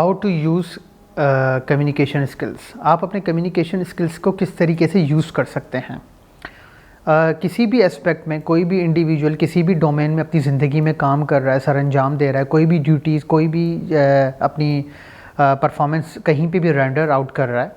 How to use communication skills. आप अपने communication skills को किस तरीके से यूज़ कर सकते हैं। किसी भी एस्पेक्ट में कोई भी इंडिविजुअल किसी भी डोमेन में अपनी ज़िंदगी में काम कर रहा है, सर अंजाम दे रहा है, कोई भी ड्यूटीज़, कोई भी अपनी परफॉर्मेंस कहीं पे भी रेंडर आउट कर रहा है,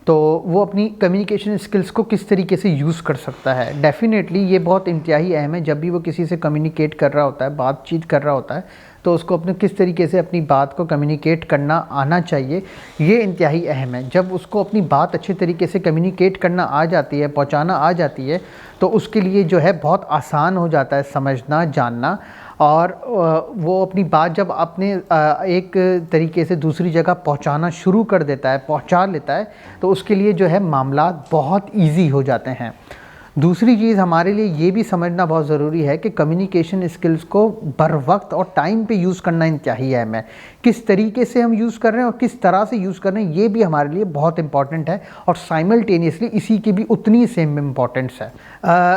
तो वो अपनी कम्युनिकेशन स्किल्स को किस तरीके से यूज़ कर सकता है। डेफ़िनेटली ये बहुत इंतहाई अहम है। जब भी वो किसी से कम्युनिकेट कर रहा होता है, बातचीत कर रहा होता है, तो उसको अपने किस तरीके से अपनी बात को कम्युनिकेट करना आना चाहिए, ये इंतहाई अहम है। जब उसको अपनी बात अच्छे तरीके से कम्युनिकेट करना आ जाती है, पहुंचाना आ जाती है, तो उसके लिए जो है बहुत आसान हो जाता है समझना, जानना। और वो अपनी बात जब अपने एक तरीके से दूसरी जगह पहुंचाना शुरू कर देता है, पहुंचा लेता है, तो उसके लिए जो है मामला बहुत ईजी हो जाते हैं। दूसरी चीज़ हमारे लिए ये भी समझना बहुत ज़रूरी है कि कम्युनिकेशन स्किल्स को बर वक्त और टाइम पे यूज़ करना इंतहाई अहम है। किस तरीके से हम यूज़ कर रहे हैं और किस तरह से यूज़ कर रहे हैं, ये भी हमारे लिए बहुत इंपॉर्टेंट है। और साइमल्टेनियसली इसी की भी उतनी सेम इम्पॉर्टेंस है।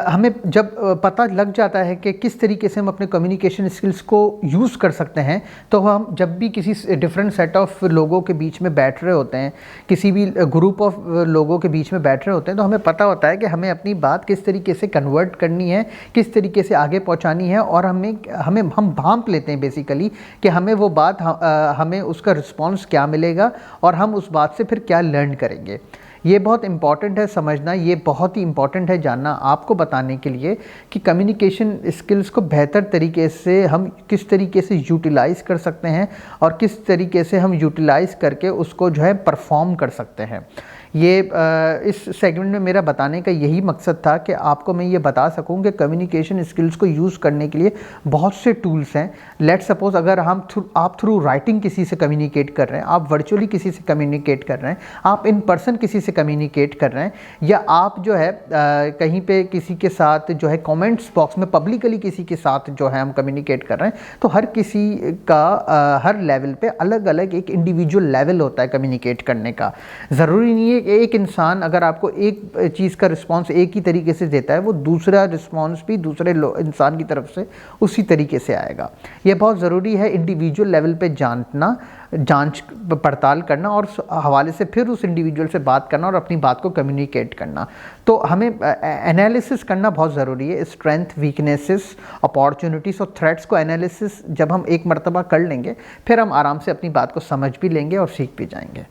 हमें जब पता लग जाता है कि किस तरीके से हम अपने कम्युनिकेशन स्किल्स को यूज़ कर सकते हैं, तो हम जब भी किसी डिफरेंट सेट ऑफ लोगों के बीच में बैठ रहे होते हैं, किसी भी ग्रुप ऑफ लोगों के बीच में बैठ रहे होते हैं, तो हमें पता होता है कि हमें अपनी बात किस तरीके से कन्वर्ट करनी है, किस तरीके से आगे पहुंचानी है। और हम भांप लेते हैं बेसिकली कि हमें वो बात हमें उसका रिस्पॉन्स क्या मिलेगा और हम उस बात से फिर क्या लर्न करेंगे। ये बहुत इंपॉर्टेंट है समझना, ये बहुत ही इंपॉर्टेंट है जानना आपको बताने के लिए कि कम्युनिकेशन स्किल्स को बेहतर तरीके से हम किस तरीके से यूटिलाइज़ कर सकते हैं और किस तरीके से हम यूटिलाइज़ करके उसको जो है परफॉर्म कर सकते हैं। ये इस सेगमेंट में मेरा बताने का यही मकसद था कि आपको मैं ये बता सकूं कि कम्युनिकेशन स्किल्स को यूज़ करने के लिए बहुत से टूल्स हैं। लेट सपोज़ अगर आप थ्रू राइटिंग किसी से कम्युनिकेट कर रहे हैं, आप वर्चुअली किसी से कम्युनिकेट कर रहे हैं, आप इन पर्सन किसी से कम्युनिकेट कर रहे हैं, या आप जो है कहीं पे किसी के साथ जो है कमेंट्स बॉक्स में पब्लिकली किसी के साथ जो है हम कम्युनिकेट कर रहे हैं, तो हर किसी का हर लेवल पे अलग अलग एक इंडिविजुअल लेवल होता है कम्युनिकेट करने का। ज़रूरी नहीं है कि एक इंसान अगर आपको एक चीज़ का रिस्पॉन्स एक ही तरीके से देता है, वो दूसरा रिस्पॉन्स भी दूसरे इंसान की तरफ से उसी तरीके से आएगा। ये बहुत ज़रूरी है इंडिविजुअल लेवल पे जानना, जांच पड़ताल करना और हवाले से फिर उस इंडिविजुअल से बात करना और अपनी बात को कम्युनिकेट करना। तो हमें एनालिसिस करना बहुत ज़रूरी है। स्ट्रेंथ, वीकनेसेस, अपॉर्चुनिटीज़ और थ्रेट्स को एनालिसिस जब हम एक मर्तबा कर लेंगे, फिर हम आराम से अपनी बात को समझ भी लेंगे और सीख भी जाएंगे।